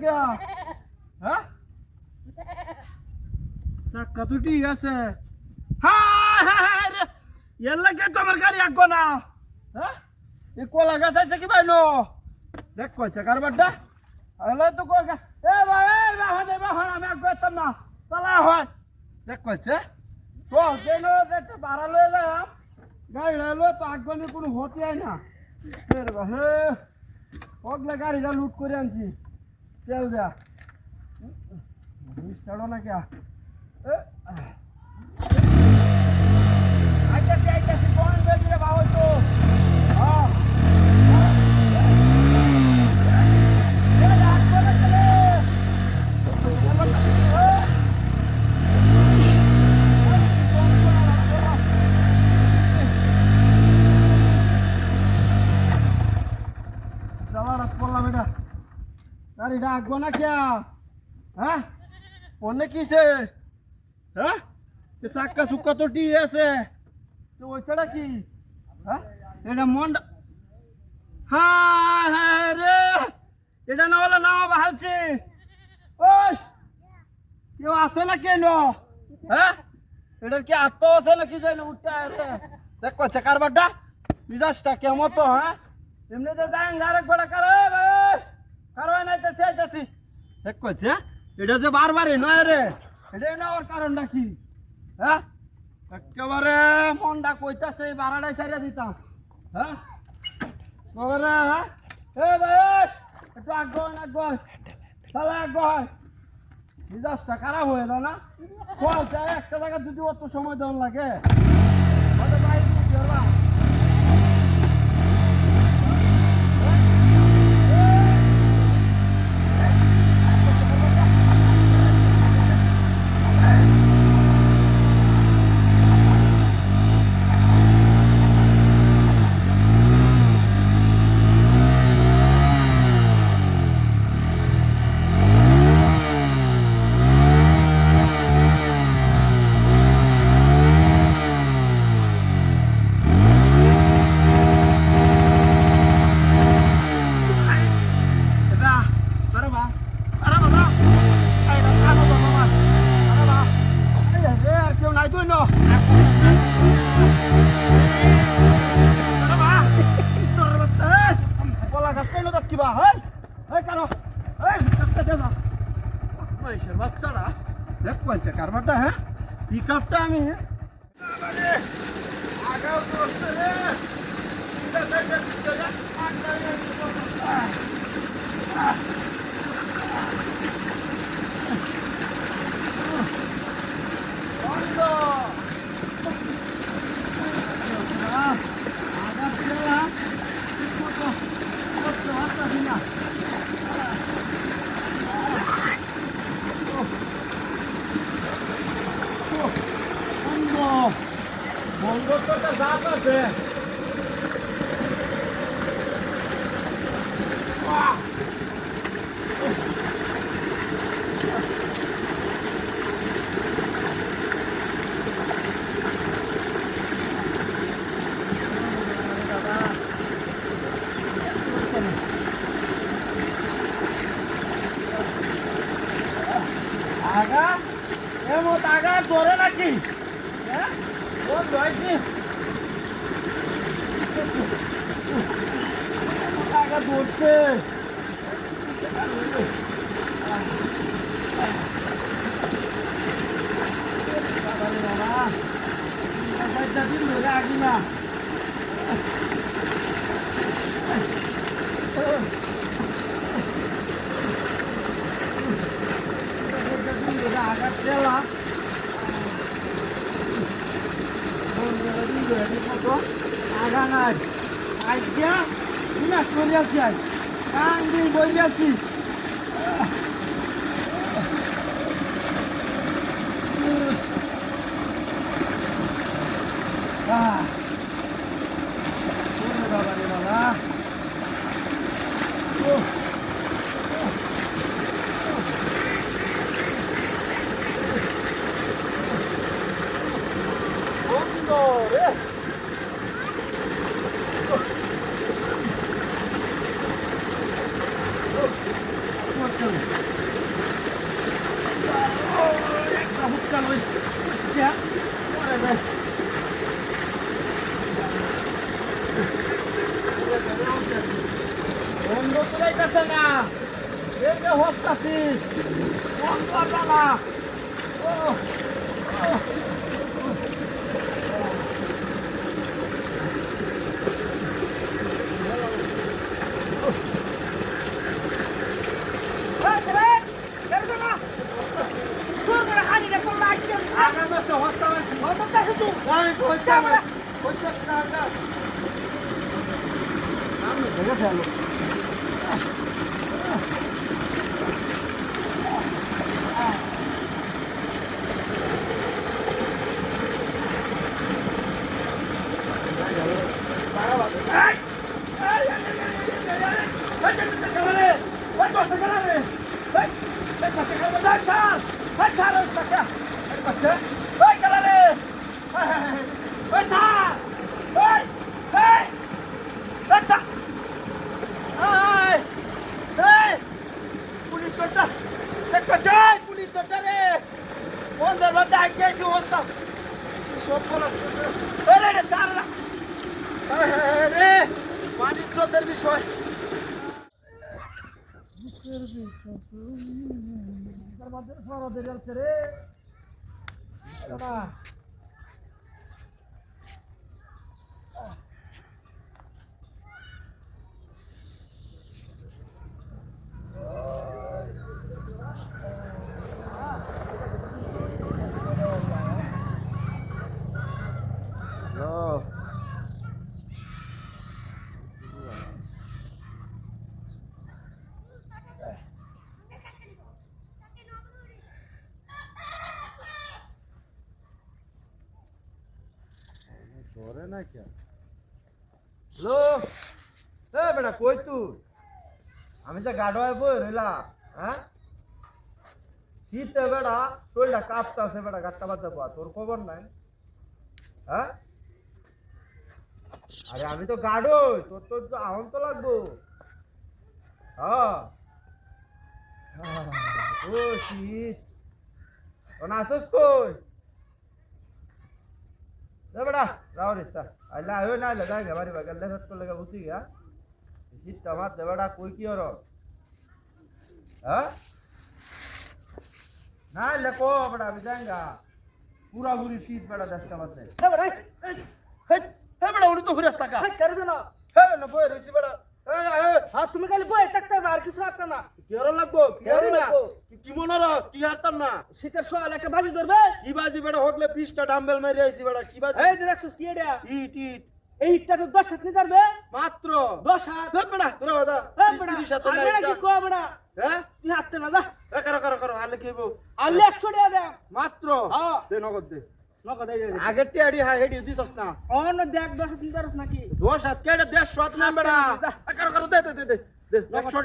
কে? হ্যাঁ, চাক্কা তো ঠিক আছে। হ্যাঁ হ্যাঁ হ্যাঁ রে, এর লাগে তো আমার গাড়ি আঁকবো না। হ্যাঁ, এই কলা গাছ আছে কি ভাই নো? দেখ কইছে কারবারটা। আলে তো কই গা, এ ভাই বাহন আমি আঁকবো না। চালা হয়। দেখ কইছে, চল কেন একটা ভাড়া লয়ে যাম। গাড়ি লো তো আঁকবানি কোনো হতে হয় না। ফের হে ওগলা গাড়িটা লুট করে আনছি। তেল দেয়া। স্টার্ট না কে? আইতাছি কোন বেরিয়ে বাবা তো। হ্যাঁ করলাম এটা গাড়িটা আঁকবো না কে? হ্যাঁ, অনেক কিসে? হ্যাঁ, চাক্কা চুক্কা তো টি আছে, তো ওইটা কি? হ্যাঁ, এটা মনটা। হ্যাঁ হ্যাঁ রে, এটা না হলে নাও বাহালছি। ওই কেউ আছে না কেন? হ্যাঁ, এটার কি আত্ম আছে নাকি যাই না উঠতে রে? দেখ কচ্ছে কারবারটা মিজাজটা কেমন তো। হ্যাঁ, এমনিতে যাই আরেক বেড়া কারো ভাই কারো নাইতেছি আইতেছি। দেখ কচ্ছে এটা যে বারবারই নয় রে, এটাই না ওর কারণটা কি? হ্যাঁ, একেবারে মনটা কইতাছে বারাটাই সাইরা দিতাম। হ্যাঁ বাবারা, এ ভাই একটু আগ্রহ তাহলে আগ্রহ মিজাজটা খারাপ হয়ে যায় না? চলছে একটা জায়গা যদি অত সময় দেওয়ার লাগে হয়তো ভাই বাচ্চারা দেখ কইছে কারবারটা। হ্যাঁ, পিকআপটা আমি আগাও করতে রে। বন্ধুত্বটা জাত আছে। আগা এমন আগা ধরে নাকি? হ্যাঁ, ও ধরছি আগা ধরছে। বাবা দিন ধরে আগি না আঘাত দেওয়া আগা নাই আজকে বিনাশ করে আছি। আজ কান দিয়ে বই আছি। বাবা রে বাবা, না ও পানির বিষয় ধরে না কে হ্যালো এ বেটা কই তুই আমি যে গাড়োয় বই রইলা হ্যাঁ শীতে বেটা শরীরটা কাঁপতাছে বেটা গাছটা বাজতে পা তোর খবর নাই হ্যাঁ আরে আমি তো গাড়োই তোর তোর তো আহন তো লাগবো হ্যাঁ ও শীত ও নাচস কই বেটা রাও রিস্তা আইলা আয়ো না আইলা যাই বাড়ি বাগাল লেখত করলে বুঝি গা শীতটা মারতে বেটা কই কি হর হ্যাঁ না লেখো বেটা আমি যাইগা পুরা পুরি শীত বেটা দেশটা মারতে বেটা উনি তো ঘুরে টাকা করে না না বই রইছি বেটা হ্যাঁ তুমি খালি বই থাকতে হবে আর কিছু হারতাম না কি হর লাগবো কি হর না কি মনে রস কি হারতাম না শীতের সোয়াল একটা বাজি ধরবে কি বাজি বেটা হকলে 20টা ডাম্বেল মারি আইছি বেটা কি বাজি এই যে দেখছস কি এটা ইট ইট এইটা তো 10 হাত নিতে পারবে মাত্র 10 হাত ধর বেটা তোরা বাদা এই বড়া 30 সাথে আরে নাই কি কো বড়া হ্যাঁ তুই হাততে না যা করো হালে কি হইবো আলে 100 টাকা দে মাত্র হ্যাঁ দে নগদ দে নকো দে আগের টিয়াডি হাই হেডি দিছস না অন দেখ 10 হাত নিতে পারছ নাকি 10 হাত কেডে 150 হাত না বেটা করো দে 100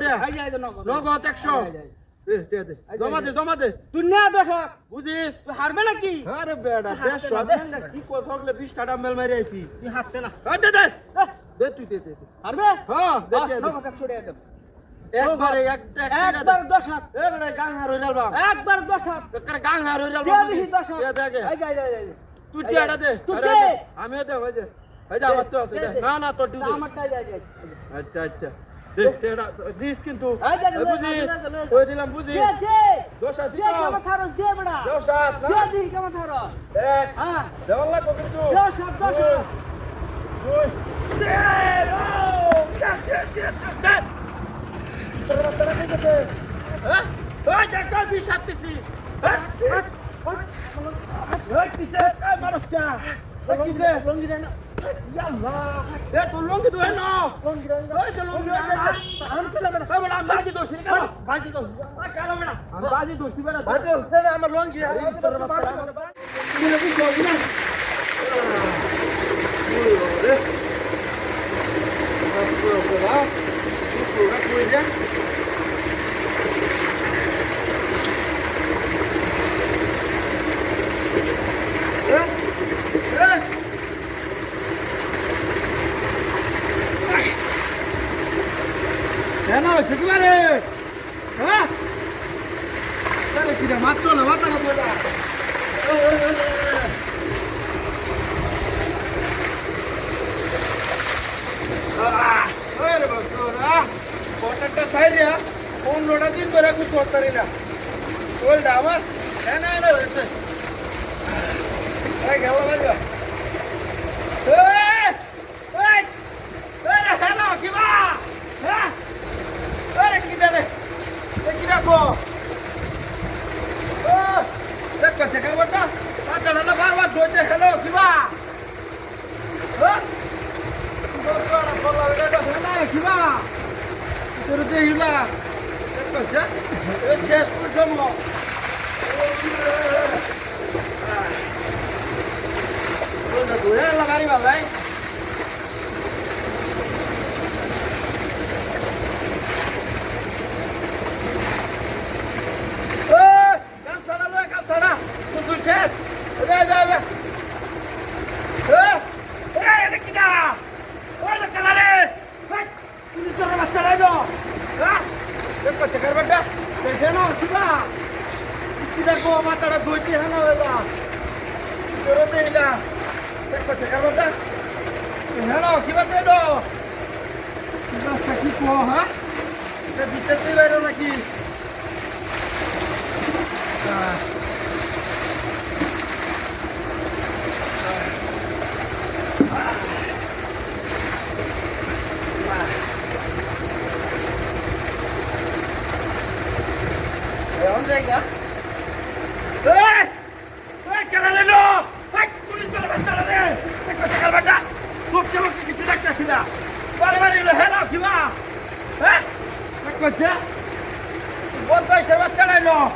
টাকা আই যাই দে নকো নগদ 100 দে জমা দে তুই না 10 হাত বুঝিস তুই হারবে নাকি আরে বেটা 150 হাত না কি কস হকলে 20টা ডাম্বেল মারি আইছি তুই হাততে না দে তুই দে হারবে হ্যাঁ দে নকো 100 টাকা দে একবারে একবার 10 হাত এ বেটা গাং হার হইরাল বা একবার 10 হাত করে গাং হার হইরাল দে দেখি 10 হাত দে আগে আই যাই তুই টিয়াটা দে তুই আরে দে আমিও দে ভাই এই যে আমার তো আছে দে না তোর ডিউ আমারটা যাই আচ্ছা দে টিয়াটা দিস কিন্তু এই দে, দে, বুঝিস দে, দে, দে। কই দিলাম বুঝিস দে দে 10 হাত দে কেমন থারো দে বড়া 10 হাত দে না দি কেমন থারো এক হ্যাঁ দেওয়াল লাগবে কিন্তু 10 হাত 10 হাত দুই দে yes দে তোরা কি হ্যাঁ ওই দেখো 20 হাত দিছিস হ্যাঁ ওই কিসে মানুষটা ওই কিসে লঙ্গি দেন ইয়াল্লা এ তো লঙ্গি তো না লঙ্গি দেন ওই তো লঙ্গি আমি চলে বেটা ওই বেটা বাজি দোছি কেন বাজি দোছি ওই কেন বেটা আমি বাজি দোছি বেটা বাজি দোছি আমার লঙ্গি বাজি দোছি না একেবারে হ্যাঁ কিরে মাত্র না মাথা না তোরা আরে বাবা কটাটা সাইরিয়া কোন লোটা দিন ধরে কিছু করতে না ওইটা আমার এনে এনে হয়েছে এই গেল ভাই এই এই এই হ্যালো কি বা হ্যাঁ আরে কি জানে কি রাখো ও দেখো সেখানে বড়টা আচ্ছা না বারবার ধরতে হ্যালো কি বা হ্যাঁ বড়টা বলা এটা হ্যালো কি বা তোর যে হিলা দেখো এ শেষ করছো মো la gariba, ¿verdad? Cansada, con dulces. Ve. ¡De quita! ¡Oye, calale! ¡Ven! ¡Un chorro más carajo! ¿Ah? ¿Qué coche, carbata? ¿Qué no? ¡Chica! ¡Quita como matar a tu hija, no, verdad! ¡Pero te diga! দেখো সেখানটা hello কি বাতে দো রাস্তা কি কো হ্যাঁ এটা ভিতরতে বাইরে নাকি ¿Dónde venga? ¡Eh! ¡Que la leno! ¡Ay! ¡Pulis para levantar de! ¡Tengo que calmar! ¡Tú que lo que te da que sea! ¡Vale, lo hello, ¿qué va? ¿Eh? ¿Qué cosa? ¿Vos vais a levantar no?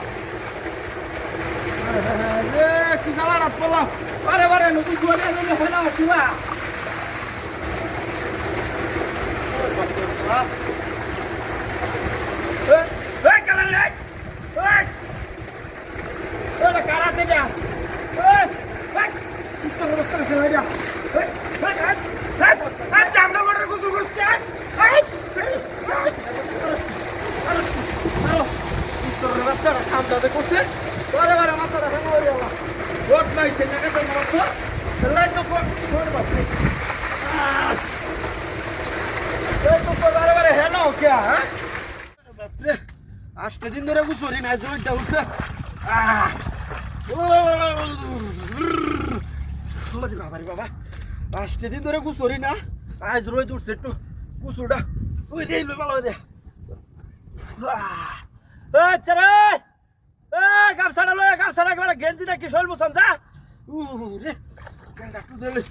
¿Qué sala por la? Vale, no te duele no lo hello, ¿qué va? ¡Que la leno! ¡Eh! ¡Hola, karate ya! ¡Eh! Esto no está que vaya. ¡Anda, no me recuso usted! ¡Ay! Esto no va a estar anda de coser. Vale, matar a la memoria. What nice, ¿en qué te pasó? El año fue esto fue vale, hello, ¿qué ha? আজকে দিন ধরে গুছরি না জয়টা উঠছে বাবা আজকে দিন ধরে গুছরি না আজ রোদ উঠছে একটু গুছুটা ওই রে ভালো রে আচ্ছা রে গামছাটা লয় গামছাটা একবার গেঞ্জিটা কি শৈল মুসন যা রে গেঞ্জা একটু দিলে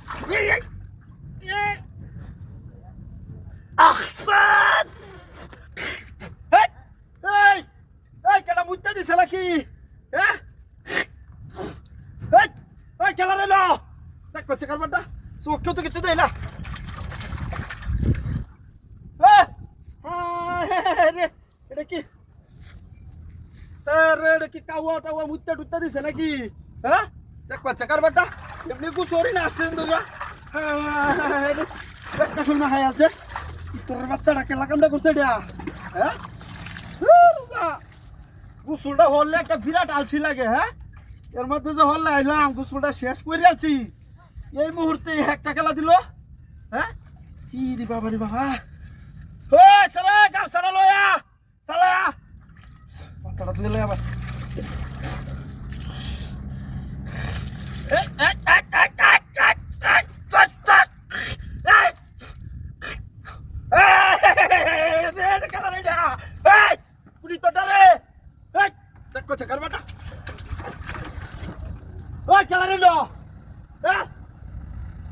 কেটা মুইতে দিছে নাকি হ্যাঁ খেলা রে দেখ করছে কারবারটা চোখকেও তো কিছু দেয় না এটা কি এটা কি কাওয়া টাওয়া মুইতে টুতে দিছে নাকি হ্যাঁ দেখ করছে কারবারটা এমনি গুছরি না আসছে ধরিয়া একটা শুনমা খাই আছে তোর বাচ্চাটা কেলা কামটা করছে এটা হ্যাঁ গুসুলটা হলে একটা বিরাট আলসি লাগে হ্যাঁ এর মধ্যে যে হলে আইলাম গুসুলটা শেষ করে আছি এই মুহূর্তে একটা খেলা দিল হ্যাঁ কি রে বাবা রে বাবা ওই সারা গাও সারা লয়া সালা মাথাটা তুলে লয়া আবার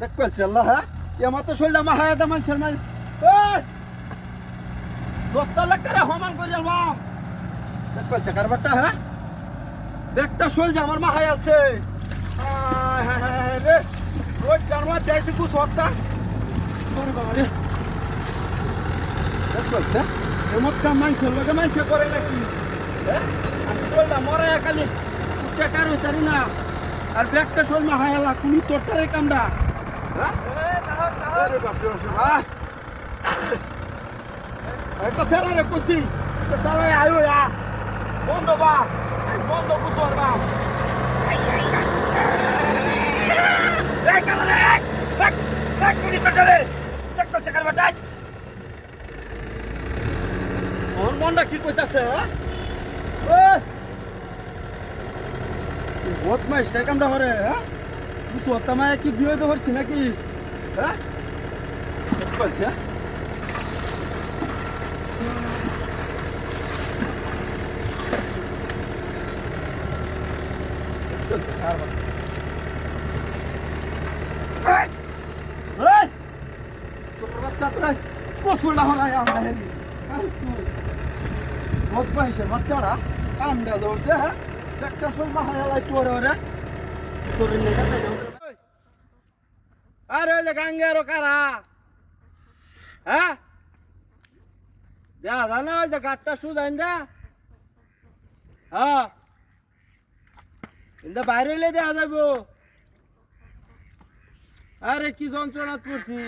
দেখছি আল্লাহ হ্যাঁ আমার তো শরীরটা মাহায় দা মানুষের মাঝে দত্তা লেখারে হমান করে আলবাম দেখছি কারবারটা হ্যাঁ একটা শরীর আমার মাহায় আছে রে রোজ জানোয়ার দেয়ছি কুছ হত্যা রে দেখছি এমন কাম মানুষের লোকে মানুষে করে নাকি হ্যাঁ আমি শরীরটা মরে খালি টেকার হইতারি না আর ব্যাগটা শোল মাহায় আলা তুমি তোরটারে কামড়া আরে বাপ রে বাপ এটা সেরা রে কুসি এটা সারা আয়ো ya বন্ধ বা বন্ধ কুসর বা এই কালে এক কুনি তোটারে দেখ তো চেকার বাটাই ওর মনটা কি কইতাছে ও বদমাইশটাই কামটা করে, হ্যাঁ? তুই তোর কি বিয়ে তো করছি নাকি, হ্যাঁ? ঠিক বলছি, হ্যাঁ? তোর বাচ্চা তোরা পশুটা হরাই আমরা হেরি, আর তুই বদমাইশের বাচ্চারা কামটা ধরছে, হ্যাঁ? একটা সময় হারালাই তোরে ওরে তোর লেখা থাকে। আরে ওই যে গাঙ্গেরও কারা, হ্যাঁ? দেখা জানো ওই যে গাটটা সুজাইন দা, হ্যাঁ কিন্তু বাইরে হইলে দেখা যাইব। আরে কি যন্ত্রণা করছি,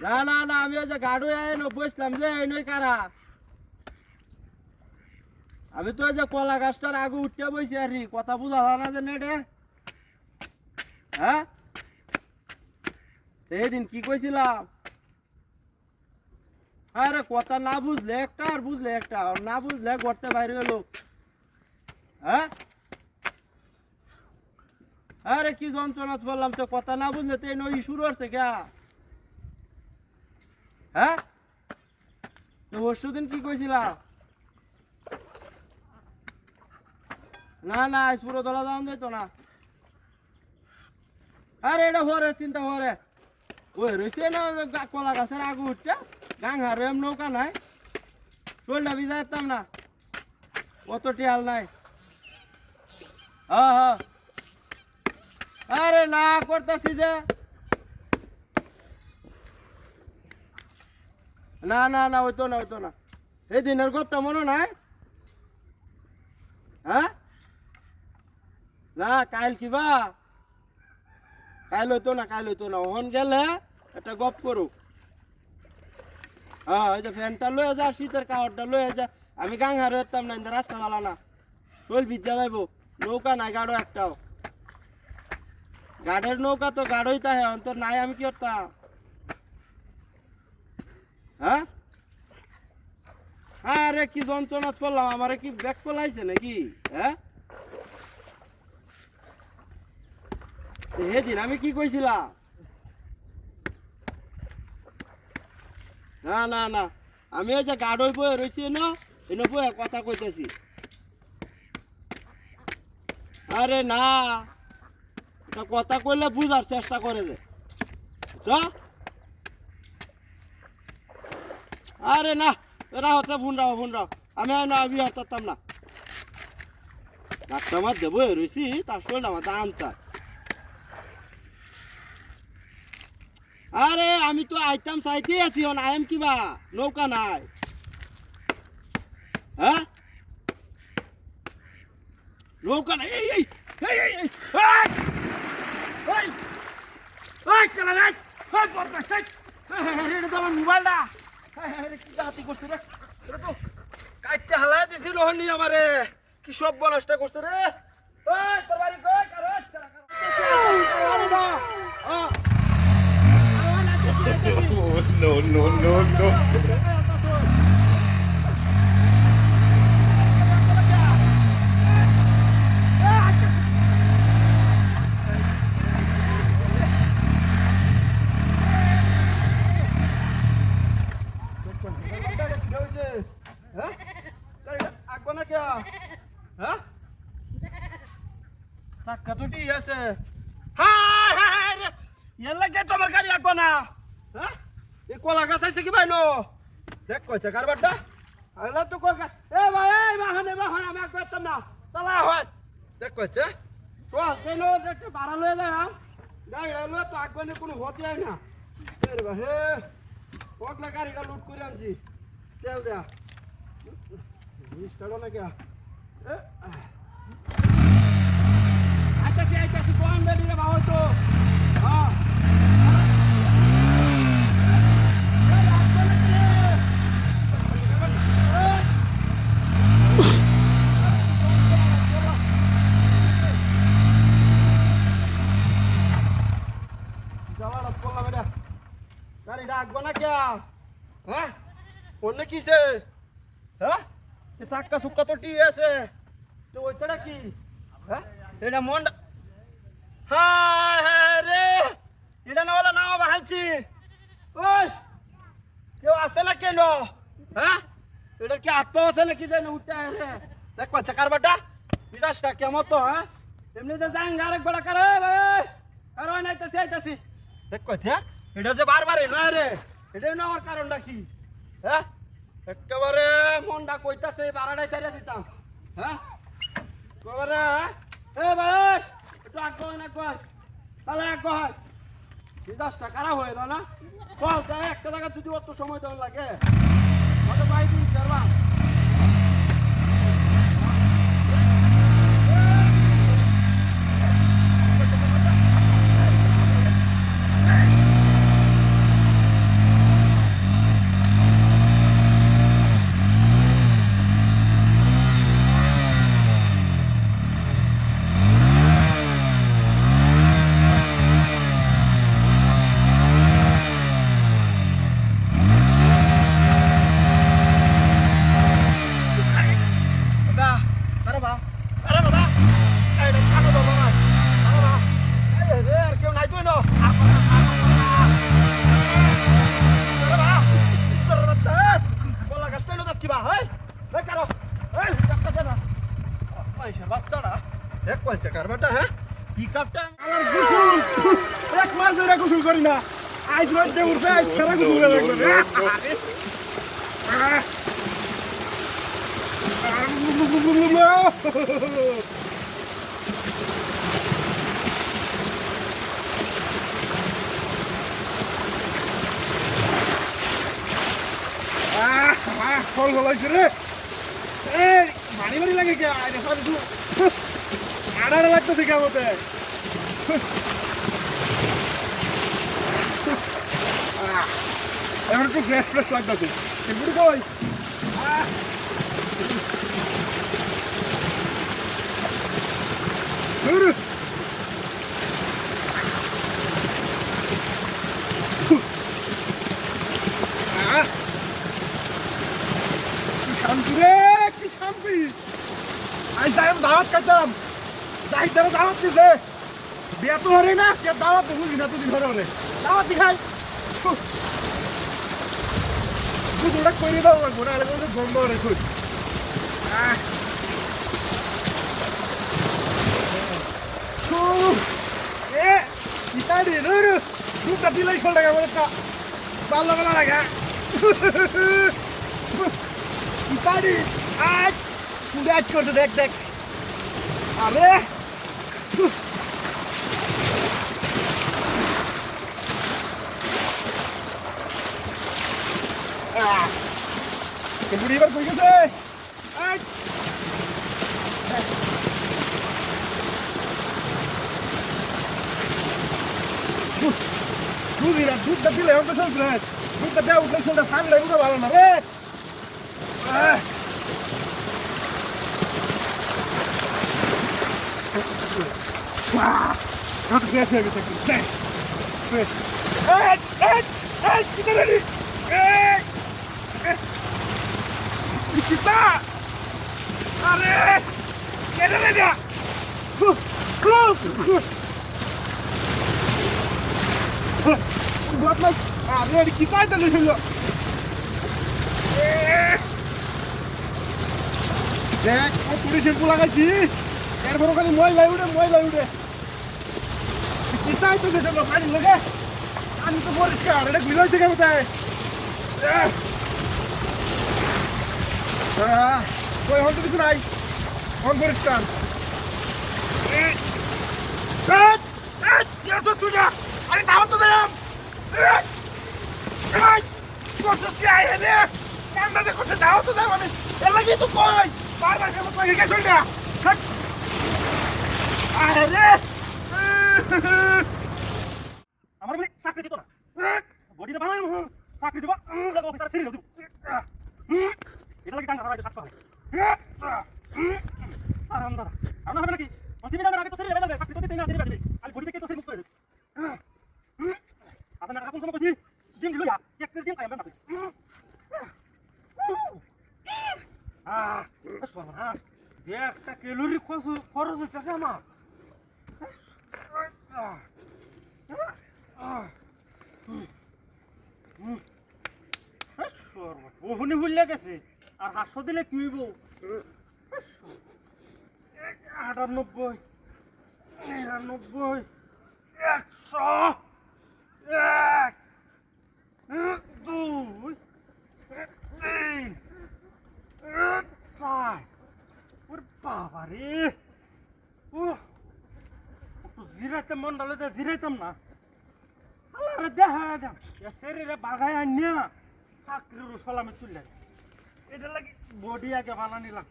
না না না আমি ওই যে গাড়ু বসলাম যে এই নই কারা, আমি তো ওই যে কলা গাছটার আগে উঠতে বসি আর কথা বুঝা না যে নেটে, হ্যাঁ? সেদিন কি কইছিলাম, আরে কথা না বুঝলে একটা আর বুঝলে একটা, আর না বুঝলে গড়তে বাইরে হলো, হ্যাঁ? আরে কি যন্ত্রণা বললাম তো, কথা না বুঝলে তো এই শুরু হচ্ছে কে, হ্যাঁ? তো পরশু দিন কি কইছিলাম, না না আজ পুরো দলা যাওয়া যেত না। আরে এটা হরে চিন্তা হরে ওই রয়েছে না কলা গাছের আগে উঠতে গাং হার এম নৌকা নাই, চলটা ভিজা যেতাম না, অত টিয়াল নাই। হ্যাঁ হ্যাঁ আরে না করতেছি যে, না না না হইতো না হইতো না, এই দিনের গপটা মনে নাই, হ্যাঁ? না কাল কিবা কাল হইতো না, কাল হইতো না, ওহন গেলে একটা গপ করু। হ্যাঁ ওই যে ফ্যানটা লয়ে যা, শীতের কাপড়টা লয়ে যা, আমি গাং হার হইতাম না, রাস্তা ভালো না, শোল ভিজা যাইব, নৌকা নাই গাড়ো একটাও, গাড়ের নৌকা তো গাড়োই তাহে অন্তর নাই, আমি কি করতাম, হ্যাঁ? আরে কি যন্ত্রণা করলাম, আমারে কি ব্যাগ পলাইছে নাকি, হ্যাঁ? সেদিন আমি কি কইছিলাম, না না না আমি ওই যে গাড়ই বয়ে রয়েছি না, এনে বয়ে কথা কইতেছি। আরে না এটা কথা কইলে বুঝার চেষ্টা করে যে, আরে না এরা হতে ফোন রাও, আমি না আমি হতাম না, ডাক্তার মার দেবো রয়েছি তার শরীরটা আমার আনতা। আরে আমি তো আইতাম চাইতে আছি, আইম কিবা নৌকা নাই, হ্যাঁ? নৌকা নাই, এই এই এই এই এই এই এই চলা রে, এই পড়তা সাইড, এটা তো আমার মোবাইলটা, কি জাতি করছে রে, এটা তো কাটতে হালাই দিছিল হনি আমারে, কি সব বনষ্ট করছে রে, ওই তোর বাড়ি কই কারো চলা No, no, no, no. তোমার গাড়ি আঁকবো না, হ্যাঁ? এই কলা গাছ আছে কি ভাই নো দেখ কইছে কারবারটা, আইলা তো কই গাছ, এ ভাই এই বাহনে আমি আঁকবো পারতাম না, তালা হয় দেখ কইছে চল কেন একটু ভাড়া লয়ে যাও, গাড়িটা লয়ে তো আঁকবো না, কোনো হতে হয় না, এর ভাই হে পগলা গাড়িটা লুট করে আনছি, তেল দেয়া জিনিসটা না কে আইতাছি কোন বেরি রে বাবা তো, হ্যাঁ গাড়িটা আঁকবো না কে, হ্যাঁ অন্য কিসে, হ্যাঁ চাক্কা সুক্কা তো টি আছে, তো ওইটা কি হ্যাঁ এটা মনটা হায় হায় রে এটা না হলে নাও বাহালছি ওই কেউ আসে না কেন হ্যাঁ এটা কি আত্মা আছে নাকি যেন উঠতে রে দেখ কচ্ছে কারবারটা মিজাজটা কেমন তো হ্যাঁ এমনি যে যাই আরেক বেড়া করে ভাই আর ওই নাইতেছি আইতেছি দেখ কচ্ছে এটা যে বারবার নয় রে এটাই না আমার কারণটা কি হ্যাঁ একেবারে মনটা কইতাছে বারাটাই ছেড়ে দিতাম হ্যাঁ একেবারে এ ভাই একটু আগ হয় না কয় তাহলে আগ হয় মিজাজটা খারাপ হয়ে দাও না চল তাই একটা জায়গা যদি অত সময় দেওয়া লাগে কত ভাই দিন করবা বাচ্চারা এক কয়েছে কারবারটা হ্যাঁ পিকআপটা আমার গোসল এক মাস ধরে গোসল করি না আজ রাতে উঠে আজ সারা গোসল করে ফল ফলাইছে রে মানি মানি লাগে কে আড়াড়া লাগতেছে কেমতে এখন একটু ফ্রেশ ফ্রেশ লাগতেছে কিন্তু কই শান্তি রে কি শান্তি আজ যাই দাওয়াত খাইতাম যাই তারা দাওয়াত দিছে বিয়া তো হরে না কে দাওয়াত বুঝি না তুই ধরে হরে দাওয়াত খাই দুটোটা করে দাও গোড়া লাগে বন্ধ হরে তুই এ ইতাড়ি রে দুটা দিলাই চল লাগা বলে ভালো ভালো লাগা ইতাড়ি আজ পুরো আজ করতে দেখ দেখ আরে বুড়ি এবার কই গেছে দুধটা দিলে এখন তো চল ফ্রেশ দুধটা দেওয়া উঠলে চলটা ঠান্ডা বুঝতে ভালো না রে Not fresh everything. Fresh. Fresh. Hey! Kita ready. Hey! Kita. Are! Kita ready. Buat mas. Are kita ada di sini. Dek, kau tulis yang pulang aja. এরপর খালি ময়লা উঠে চিন্তা তো যেতে পানি লাগে আমি তো পরিষ্কার এটা ভিল হয়েছে কেমন তাই কই হন তো কিছু নাই হন পরিষ্কার আরে দাওয়াত তো দিলাম করছিস কি আয় রে কান্নাতে করছে দাওয়াত তো দেয় মানে এর লাগি তো কই বারবার কেমন কই গেছ না আরে আমার বলে চাকরি দিত না বডিটা বানাই চাকরি দিব লাগা অফিসার সিরিয়াল দিব এটা লাগি টাঙ্গা রাইতে কাটতে হয় আরাম দাদা আমরা হবে নাকি অসিবি দাদা আগে তো সিরিয়াল বেলাবে চাকরি তো দিতে না সিরিয়াল দিবে আর বডি থেকে তো সিরিয়াল মুক্ত হয়ে যাবে আপনার কোন সময় কইছি জিম দিলো এক দিন কাই আমরা না যে একটা ক্যালোরি খরচ হইতেছে আমার। ওহনি ভুলে গেছে আর 500 দিলে কি হইব? 98 99 100 1 2 3 4 ওরে বাবা রে ও তো জিরাইতে মন ডালে জিরাইতাম না আল্লাহরে দেখা দাম এ শরীরে বাগায় আনিয়া চাকরির সলামে চলে এটা লাগে বডি আগে বানানি লাগ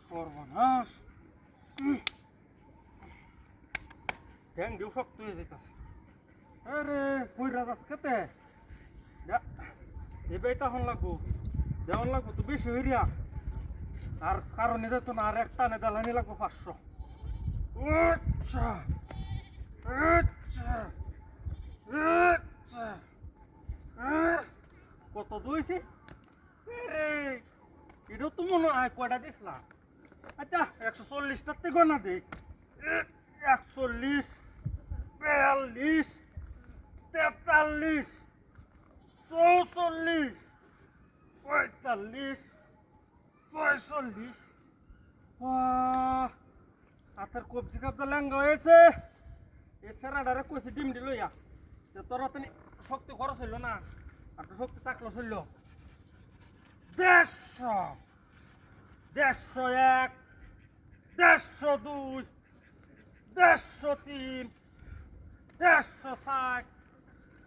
সর্বনাশ ট্যাং দিও শক্ত হয়ে যেতেছে আরে কই রাজাস খেতে এবার তখন লাগবো যেমন লাগবো তো বেশি হইয়া আর কারণ এটা তো না আর একটা নে দালানি লাগবো 500 আচ্ছা আচ্ছা আচ্ছা কত দইছে রে এটা তো মনে হয় কয়টা দিসলা আচ্ছা 140টার থেকে গনা দে 41 42 43 44 45 46 আতার কবজি কাপটা লেঙ্গা হয়েছে এই সেরাডারে কইছে ডিম দিল ইয়া তোরা তো শক্তি খরচ হইল না আর তো শক্তি থাকলো চলল 150 101 102 103 104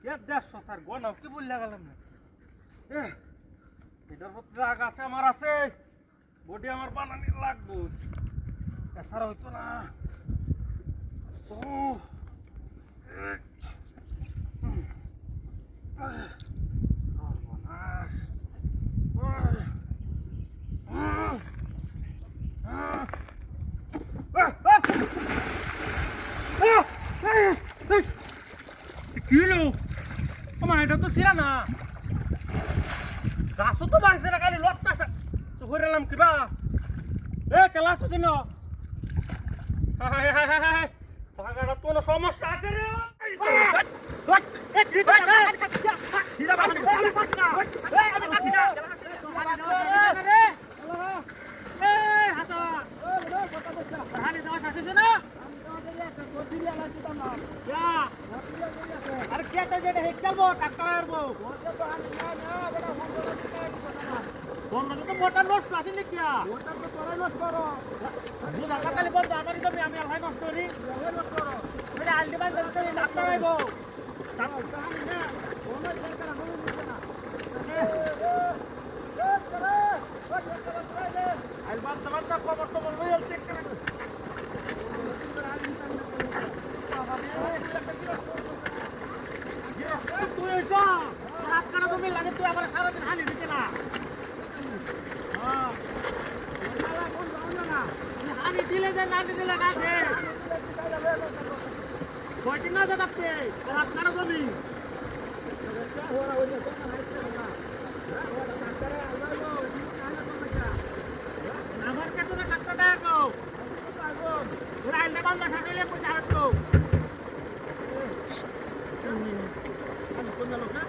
104 গনাও কি বললে গেলাম না এটার প্রতি রাগ আছে আমার আছে বডি আমার বানানি লাগবো এছাড়া হইতো না ও সর্বনাশ কিলো আমার এটা তো সিরা না গাছও তো ভাঙছে না খালি লড়তাছে তো হইরালাম কিবা এ কেলাস দিন জায়গাটা কোনো সমস্যা আছে রে আরে কে তো যেটা হেক করবো ডাক্তার আসবো বন্ধ তো মোটর নষ্ট আছে নাকি মোটর তো তোরাই নষ্ট করো দুধ খালি বন্ধ আমারই তো আমি আলাই নষ্ট করি নষ্ট করো মানে আলটি বাই ডাক্তার আইবো তুই লাগে তুই আবার সারাদিন হানি দিতে না হানি দিলে যে না দিলে না দে কয়দিন না যাচ্ছে আপনারা জমি আমার কাছে তো ডাক্তার দেখো আইলে বান্ধা থাকলে পয়সা হাঁটতো কোন লোক না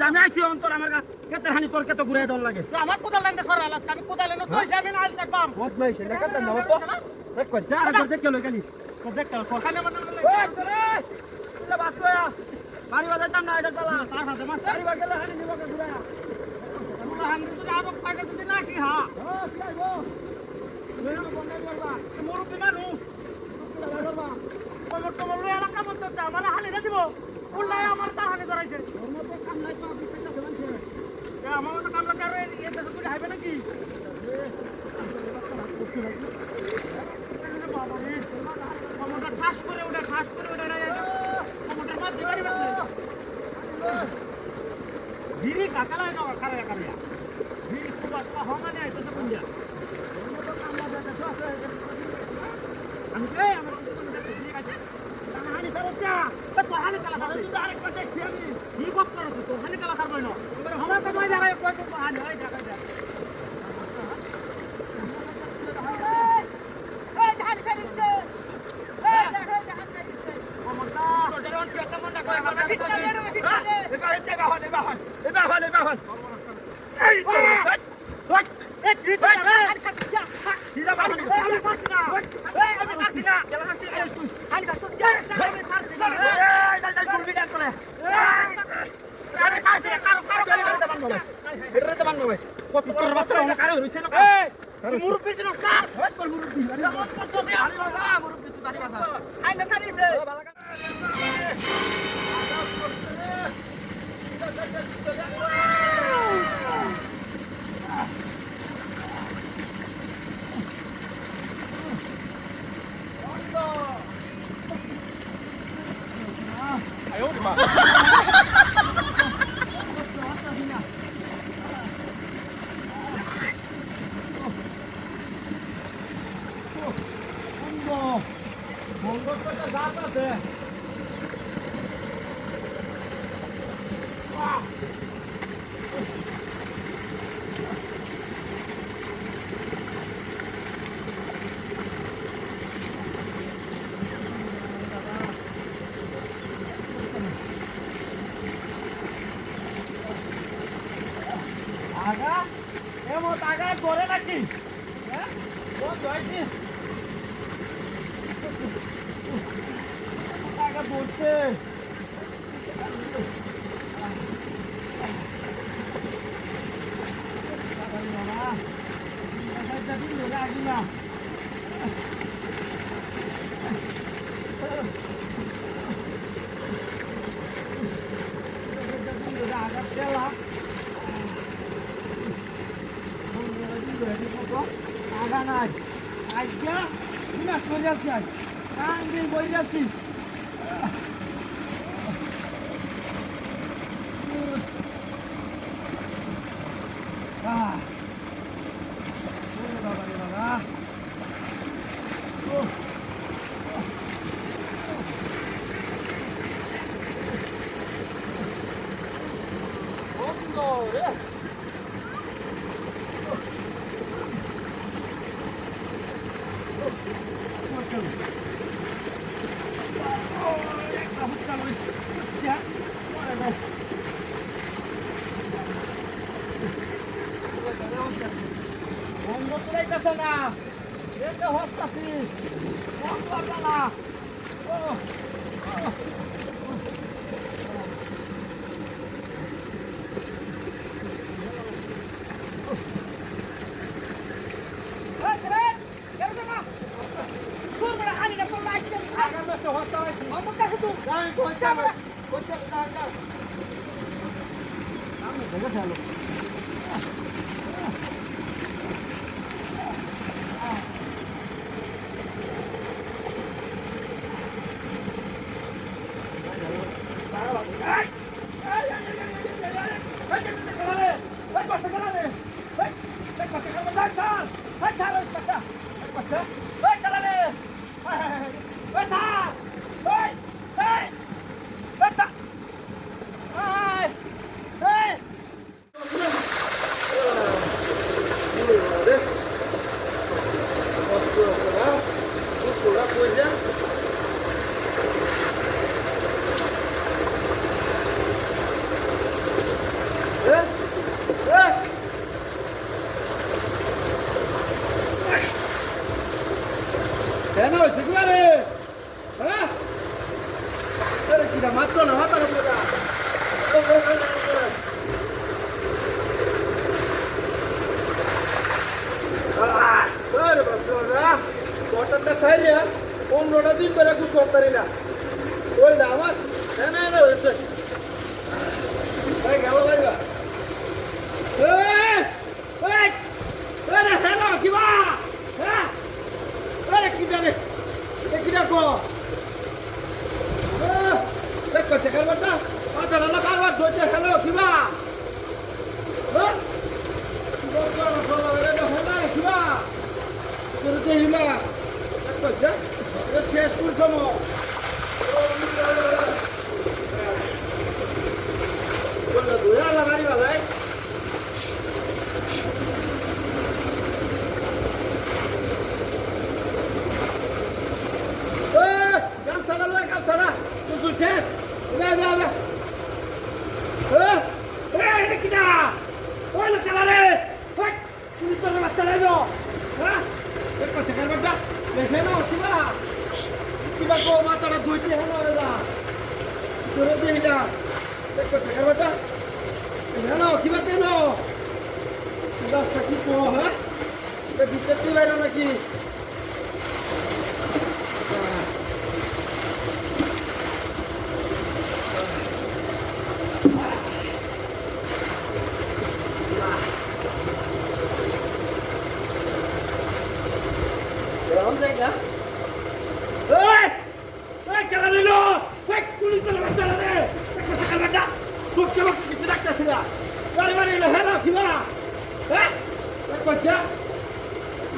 আমি আইসি অন্তর আমার কেতে হানি তোর কেতে ঘুরে দল লাগে আমার কোদাল লাইনতে সরা লাস আমি কোদাল এনে তো হিসাবে না আইল চাটবাম বদমাইশ এটা কেতে না তো দেখ কই যা আর দেখ কেলো খালি তো দেখ কেলো সরকারে আমার নাম লাগে ওই চলে এটা বাস কয়া বাড়ি বাজার দাম না এটা চালা তার সাথে মাছ বাড়ি বাজার হানি নিব কে ঘুরে আমরা হানি তো যাবো পাইলে যদি নাসি হ্যাঁ ও কি আইবো তুই না বন্ধ করবা মোর কি মানুষ উল্লাই আমার তাহাকে ধরাইছে ওর মতো কামলাই তো আপনি পেটে দেবেন এ আমার মতো কামলা কারো এই দেশে করে হাইবে নাকি বাবা রে কমরটা ঠাস করে ওটা কমরটার মাঝ দিবারি বাসে ভিড়ি কাকালা না কারে কারে ভিড়ি খুব আত্মা হওয়া যায় তো কোন যা আমি রে আমার ঠিক আছে হানি ফেরত যা তো হানি কালা খাবে তুই আরেক কথা দেখছি আমি কি বক করছ তো হানি কালা খাবে না আমার তো কই জায়গায় কই তো হানি হয় জায়গা যা এই ধান ফেলিছে এই দেখো ধান ফেলিছে কমরটা তোদের অন পেটা মন্ডা কই আমার ঠিক আছে এবার এই তো ওই এক কি তো রে দিদা বাবা আমি পারছি না আমি পারছি না গেলা হাসি আমি যাচ্ছি আমি পারছি না এই গুলবি ডাক করে আরে সাথে কারো গাড়িতে বানবো এটাতে বানবো ভাই কত তোর বাচ্চা ওনা কারো হইছে না এই মুরব্বি ছিল কার ওই তোর মুরব্বি আরে কত দে আরে বাবা মুরব্বি তুই বাড়ি বাসা আই না সারিছে বন্ধটা জাত আছে আগা এমন আগা করে নাকি হ্যাঁ কোন জয়ছি আগা পড়ছে আগা নাই আজকে বিনা করে যাচ্ছি আজ কাঙ্গি বই যাচ্ছি বন্ধ তোলাইতেছে না এটা হস্তাছি বন্ধ করবে না না না হয়েছে এই গেল ভাইবা এই এই আরে হ্যালো কি বা হ্যাঁ আরে কি জানে কি দেখো দেখো চেকার বাটা আচ্ছা না কারবার ধরতে হ্যালো কি বা হ্যাঁ দেখো না বলো রে না কি বা তোর দেহিলা দেখো যা শেষ কোন সময় বললো দুয়া লাগারি বালাই Sana, tu শেষ বে বে বে এটা কি না ওই না চালালে ওই তুমি তো না চালালে হ্যাঁ দেখো চেকার বাটা দেখে নাও কিবা কো মাথাটা ধুইতে হলো এলা তোরে দেইলা দেখো চেকার বাটা হ্যালো কিবা দেন দশটা কি কো হ্যাঁ এটা বিচতে বাইরে নাকি Vamos aí, cara. Oi! Oi, cara, Lino! Vai, polícia, não vai sair daí! Vai, você quer matar? Tu quer uma que te dá que tá sendo? Vai, Lino, hello, que vai? Vai, coisa?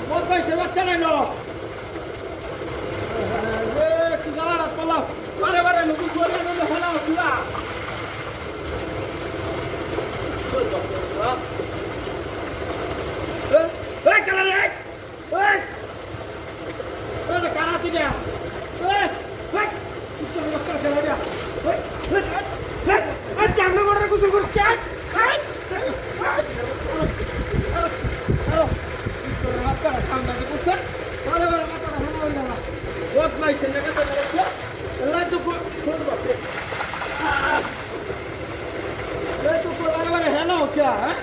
Vamos vai, você vai sair, Lino! Que galera, pula! Vai, Lino, tu vai, Lino, hello, que vai? Oi, cara, Lino! Oi! Ada kanan dia. Hei, hei. Itu masker jalan dia. Hei, hei, hei. Jangan orang kusur-kusur kan. Hei. Halo. Itu masker kamu dah kusur. Kalau orang masker hana orang. Buat mai sini kan terus ya. Allah tu pun suruh bapak. Itu pun orang hana क्या है?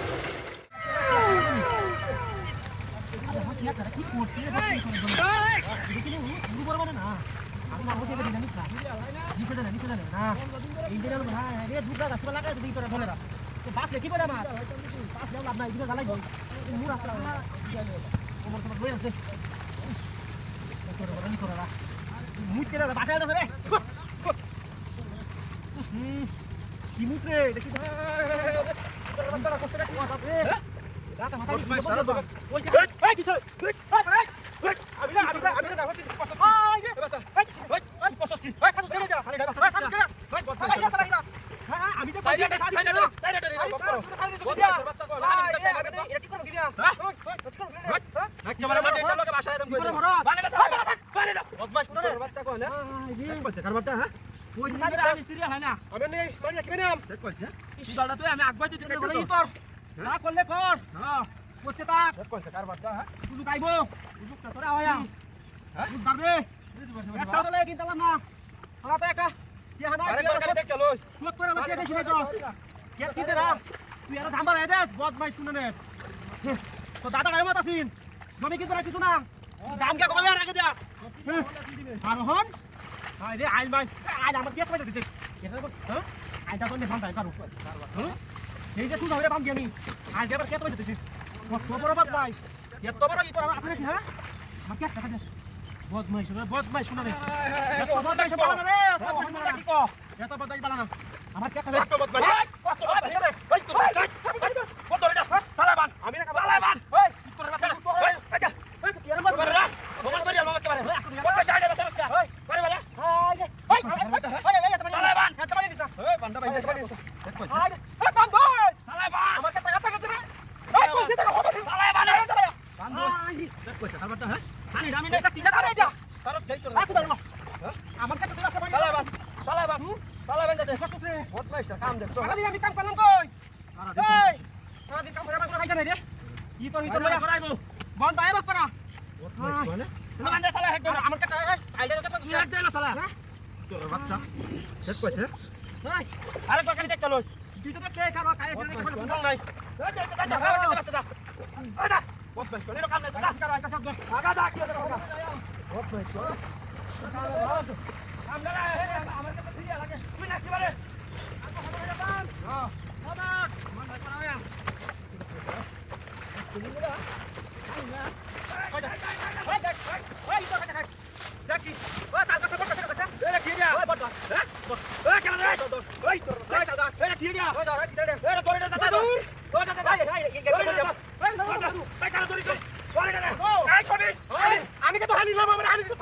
तो दादा काय मत असीन mummy किती राखीसू ना दाम क्या कमावे राखे द्या हारोहन हाय रे आइल बाय आज आमर केक पाहिजे तिथे येतो ह आयता पण नेफान काय करू हे जे तू जाऊ रे बाम गेमी आज जेवर केक पाहिजे तिथे तो बरोबर बाय येतो बरोबर इतो असं की हा मग केक का बहुत मैं सुना रे येतो बदाई बाला रे येतो बदाई बाला ना आमर केक खावे तो बहुत बाय আপনারা আমার কাছে ফিরে লাগে তুই না একেবারে আমি কে তো হানিলাম আমার হানি তো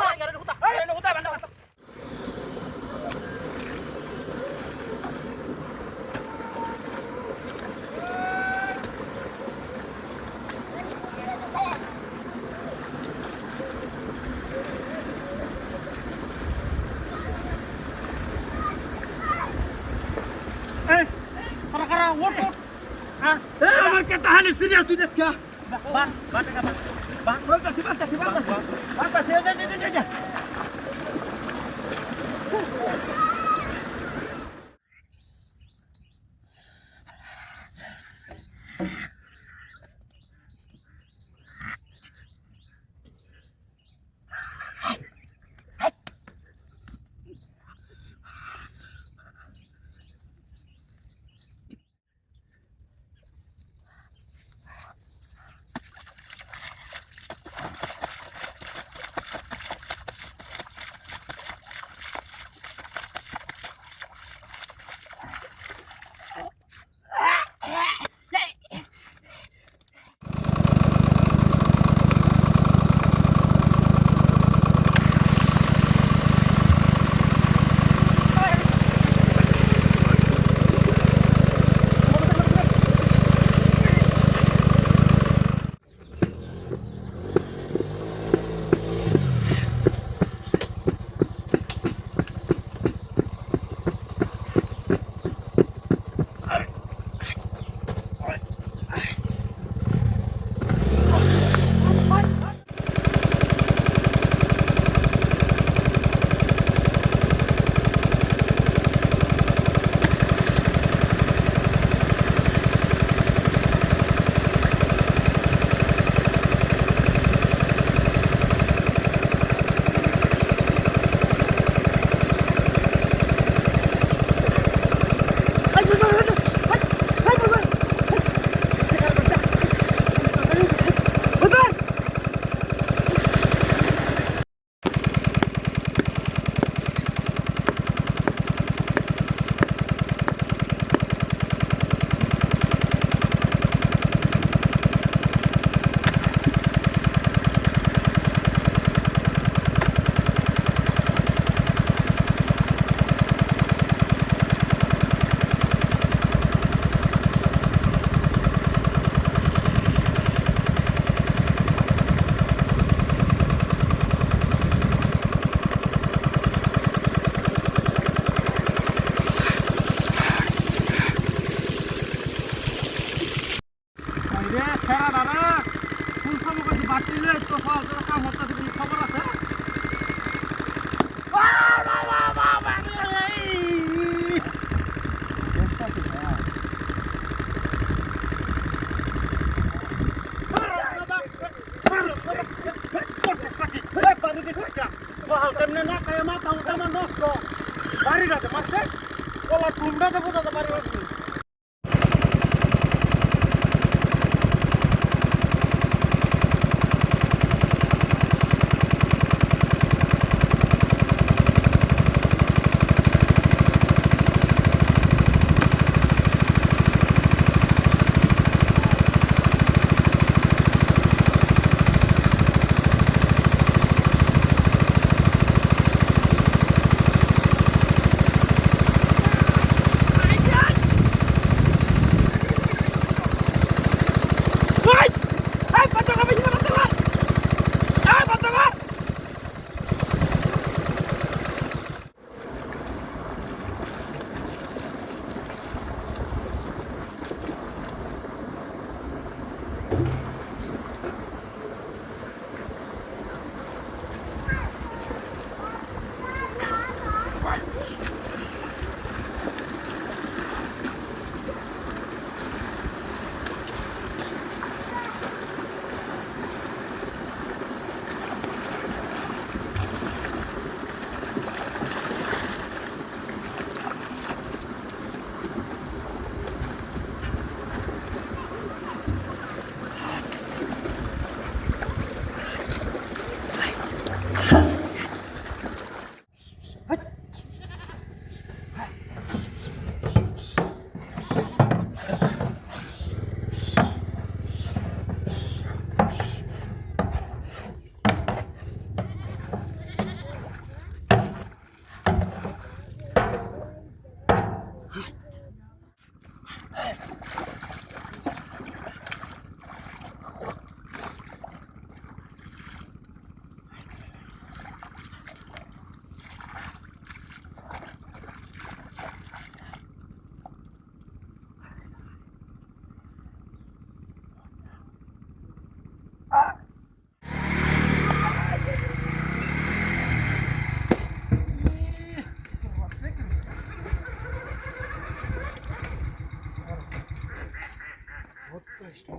আমার কে তাহানি সিরিয়াস তুই দেখ বান্তাসি বাড়িটাতে মারছে ওলা টুমটাতে বোঝাতে পারি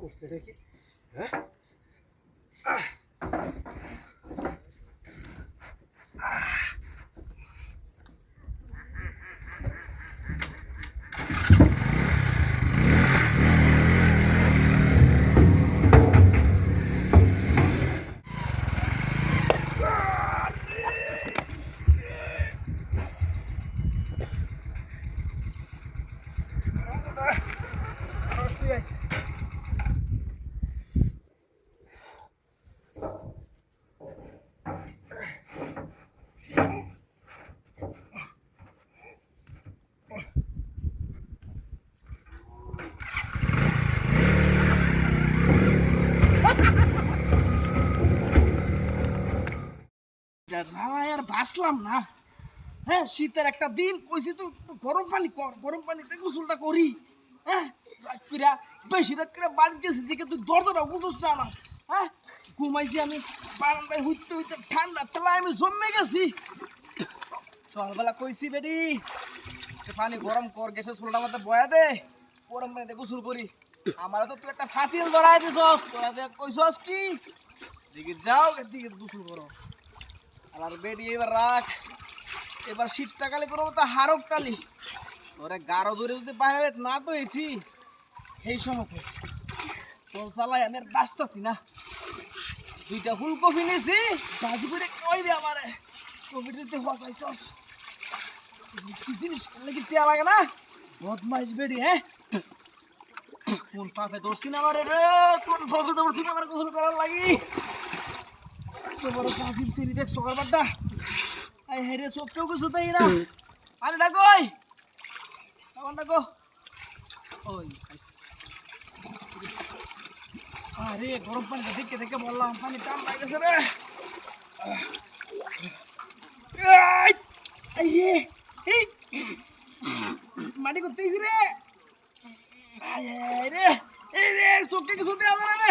করছে দেখি হ্যাঁ আর বাসলাম না হ্যাঁ শীতের একটা দিন কইছি তো গরম পানি কর গরম পানিতে গোসলটা করি হ্যাঁ বেশি রাত করে বাড়ি গেছি দিকে তুই দরজাটা বুঝোস না আমার হ্যাঁ ঘুমাইছি আমি বারান্দায় হইতে হইতে ঠান্ডা তেলায় আমি জমে গেছি সকালবেলা কইছি বেডি পানি গরম কর গ্যাসের চুলটা মধ্যে বয়া দে গরম পানিতে গোসল করি আমার তো তুই একটা ফাতিল ধরাই দিছস তোরা যে কইছস কি দিকে যাও দিকে গোসল করো আর বেডি এবার রাখ এবার শীতটা কালে করবো তো হারক কালি ওরে গাঢ় ধরে যদি বাইরে না তো এসি এই সময় করছি তোর চালাই আমি আর বাঁচতেছি না দুইটা ফুলকপি নিয়েছি ভাজি করে কইবে আমারে কপিটিতে হসাইছস কি জিনিস কি টিয়া লাগে না বদমাইশ বেডি হ্যাঁ কোন পাপে ধরছি না আমারে রে কোন পাপে ধরছি না আমার গোসল করার লাগি বড় পাখির ছেলে দেখ সকালবারটা এই হেরে চোখটাও কিছু তাই না আরে ডাকো ওই আমার ডাকো ওই আরে গরম পানিটা দেখে দেখে বললাম পানি টান লাগেছে রে মাটি করতে রে রে রে চোখটা কিছু দেওয়া যাবে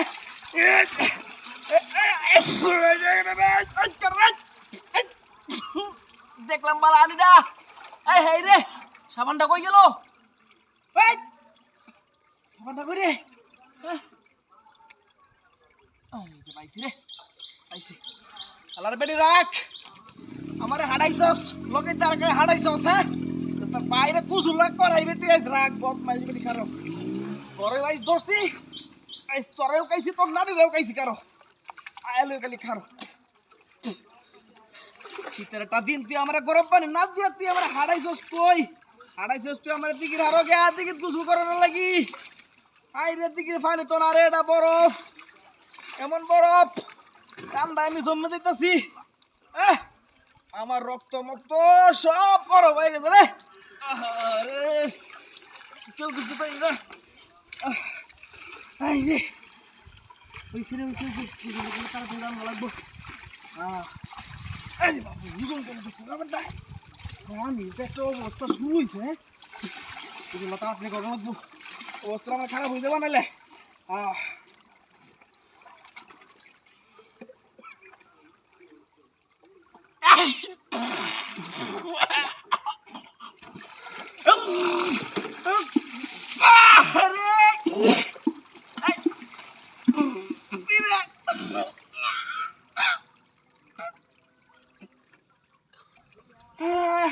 দেখলাম বালা আনিডা এই হেই রে সাবানটা কই গেল এই সাবানটা কই রে এই যে পাইছি রে পাইছি আলার বেডি রাখ আমারে হাডাইছস লগে তার করে হাডাইছস হ্যাঁ তোর বাইরে কুজুলা করাইবে তুই আজ রাখ বত মাইজ বেডি কারো তোরে ভাই দোস্তি আজ তোরেও কাইছি তোর নানিরেও কাইছি কারো আইলো খালি খারো শীতের একটা দিন তুই আমার গরম পানি না দিয়া তুই আমার হারাইছস তুই আমার দিকির হারো গে দিকির গোসল করানোর লাগি আই রে দিকির পানি তো না রে এটা বরফ এমন বরফ ঠান্ডা আমি জন্মে দিতেছি আমার রক্ত মুক্ত সব বরফ হয়ে গেছে রে আরে কেউ কিছু তাই না আই রে ওইসে তাড়াতাড়ি রান্না লাগবো বুঝুন কেন ব্যাপারটা আমি একটা অবস্থা শুরু হয়েছে এগুলো তাড়াতাড়ি করা লাগবো অবস্থা আমার খারাপ হয়ে যাবো নাহলে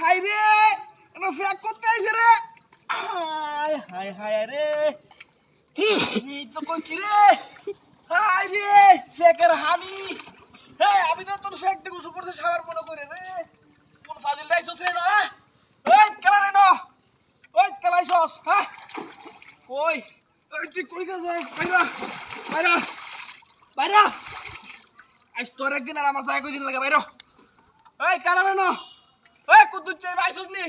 হাই রে ফেক করতে আইছে রে হাই হাই রে এই তো কই কি রে হাই রে ফেকের হানি আমি তো তোর ফেক দিয়ে গোসল করতে সাবার মনে করে রে কোন ফাজিল রাইছস রে না ওই কেলা রে না ওই কেলাইছস হ্যাঁ কই তুই কই গেছে বাইরা বাইরা বাইরা আজ তোর একদিন আর আমার জায়গা কই দিন লাগে বাইরা ওই কেলা রে না ওই কুদ্দুর চাই বাইছস নি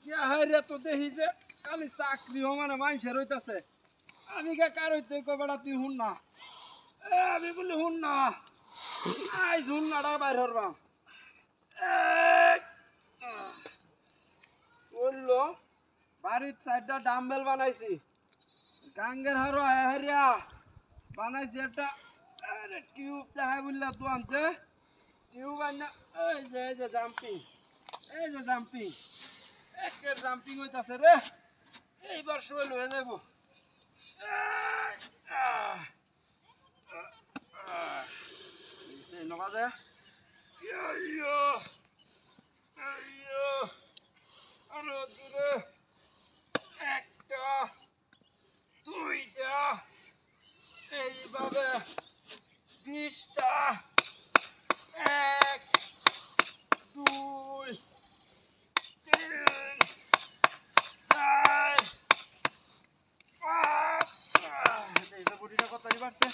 কে হাইরে তো দেখি যে খালি চাকরি মানে মানুষের হইতাছে আমি কে কার হইতে কই বেড়া তুই হুন না আমি বলি হুন না আই হুন নাটা বাইর হরবা বললো বাড়ির সাইডটা ডাম্বেল বানাইছি গাঙ্গের হারো হারিয়া বানাইছি একটা টিউব দেখাই বললা তো আনতে টিউব আনা এই যে জাম্পিং একের জাম্পিং হইতাছে রে এইবার শৈল হয়ে যাবো। নবাজে আরো দূরে একটা দুইটা এইভাবে 20টা 1 2 3 4 5 এই বডিটা কত বাড়ছে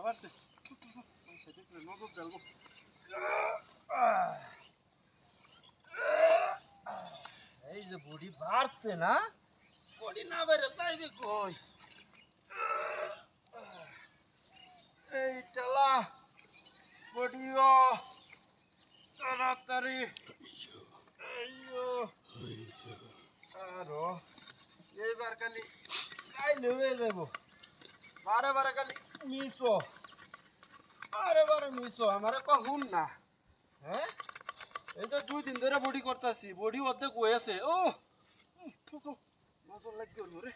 বাড়ছে নজর দেবো এই যে বডি বাড়ছে না বডি না বেড়ে পাইবে কই এই টালা বডিও তাড়াতাড়ি আরো এইবার খালি খাইলে হয়ে যাব বারে বারে খালি মিসো বারে বারে মিসো আমারে কখন না হ্যাঁ এই তো 2 দিন ধরে বডি করতেছি বডি অর্ধেক হয়ে আছে ও মজা লাগবে রে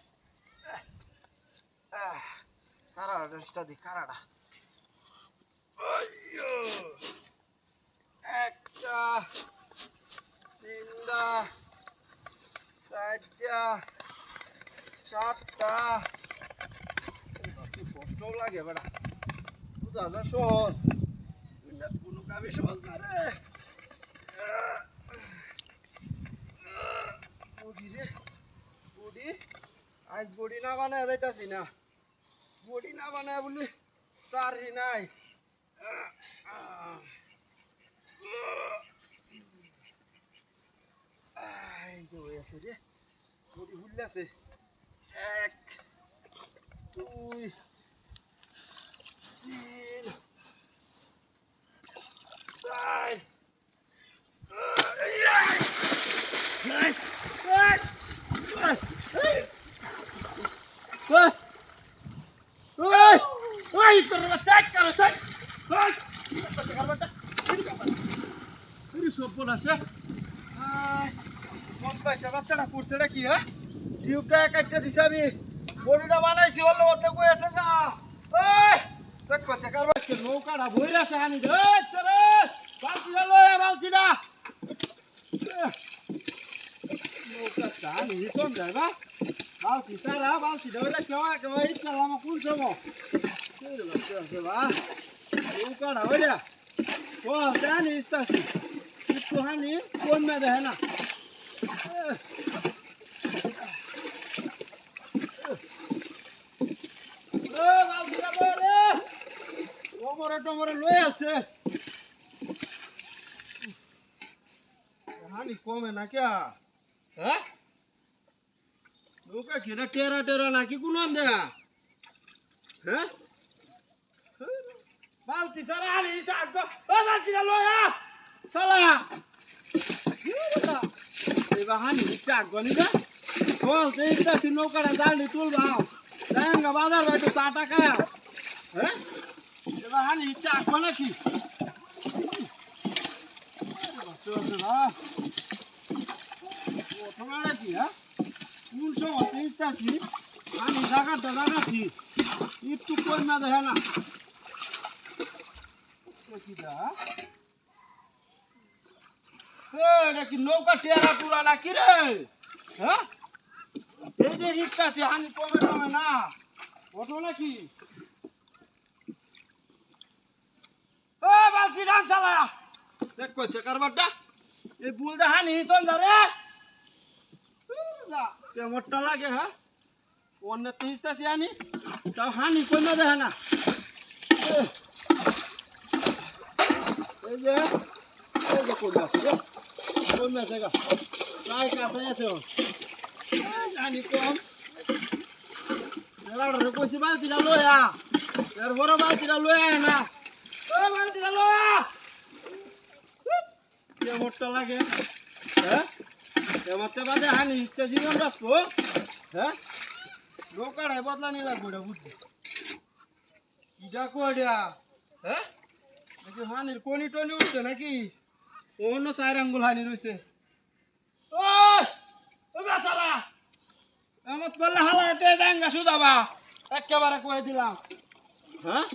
কারাড়া ড্রেসটা দি কারাড়া একটা তিনটা চারটা চারটা কষ্ট লাগে বেড়া বুঝা যা সহজ কোনো কামে সহজ না রে বডি রে বডি আজ বডি না বানায় যাইতাছি না বডি না বানায় বলি তারই নাই এই যে হয়ে আছে রে বডি ভুললে আছে 1 2 3 বাচ্চাটা করছে কি হ্যাঁ টিউবটা কাটতে দিছে আমি বডিটা বানাইছি বললে ওতে কইছে না দেখো চেকার বাচ্চা নৌকাটা বইরা আছে হানি রে চলে বালতিটা লয়া বালতিটা নৌকা চানি কোন যাবা বালতি সারা বালতি ধরে কেওয়া কেওয়া ইচ্ছালাম কোন সময় এই বাচ্চা আছে বা নৌকাটা হইলা ও জানি ইস্তাছি একটু হানি কোন মে দেখে না টমরে লয়ে আছে হানি কমে না কে হ্যাঁ নৌকা ঘিরে টেরা টেরা নাকি কোন দেয়া হ্যাঁ বালতি সারা হানি বালতিটা লয়া সালা এবার হানি চাক গনি যা বলতে ইচ্ছাছি নৌকাটা জানি তুলবা দেখা বাজার বাইতে 4 টাকা হ্যাঁ এবার হানি ইচ্ছা আসবো নাকি নাকি হ্যাঁ কোন সময় ইচ্ছাছি হানি জাগাটা জাগাছি একটু কই না দেখে না নাকি নৌকা টেরা টুরা নাকি রে হ্যাঁ এই যে ইচ্ছাছি হানি কমে কমে না ওঠো নাকি বালতি ডান চালা দেখ কইছে কারবারটা এই বুলদা হানি হিসন ধরে কেমনটা লাগে হ্যাঁ অন্য তো হিসতাছি হানি তাও হানি কইনা দেখে না এই যে কইনা আছে রে কইনা জায়গা প্রায় কাছে আছে হানি কম এলাড়ে কইছি বালতিটা লয়া এর বড় বালতিটা লয়া না বালতিটা লয়া কেমনটা লাগে হ্যাঁ কেমনটা বাদে হানি ইচ্ছা জীবন রাখবো হ্যাঁ নৌকাটাই বদলা নিয়ে লাগবো এটা বুঝছি কিটা কইয়া হ্যাঁ নাকি হানির কনি টনি উঠছে নাকি অন্য 4 আঙ্গুল হানি রয়েছে ও বেচারা এমত করলে হালা এতে জাঙ্গা সুদাবা একেবারে কয়ে দিলাম হ্যাঁ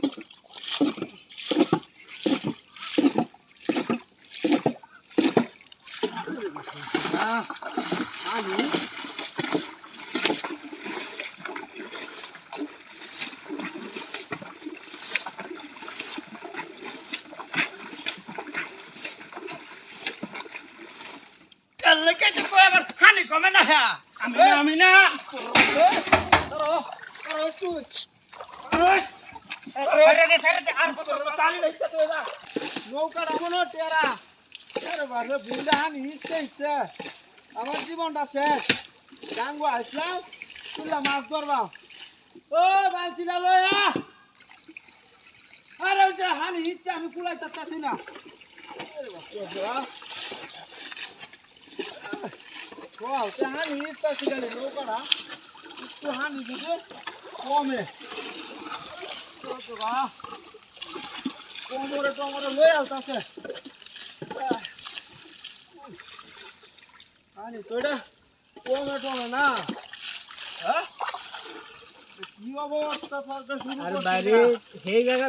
আমি লেগে তো আবার হানি কমে না হ্যাঁ আমি না ধরো ধরো তুই নৌকাটা মনে টেরা বারে বুঝলে হানি ইচ্ছে ইচ্ছে আমার জীবনটা শেষ গাঙ্গু আসলাম তুই মাছ ধরবা ও বালতিটা লয়া আরে ওই যে হানি ইচ্ছে আমি কুলাই তাচ্ছি না হানি ইচ্ছে গেলে নৌকাটা একটু হানি দিতে কমে কোমরে টোমরে লয়ে আসতেছে হানি তো এটা কমে টমে না হ্যাঁ কি অবস্থা সরকার শুরু আর বাইরে সেই জায়গা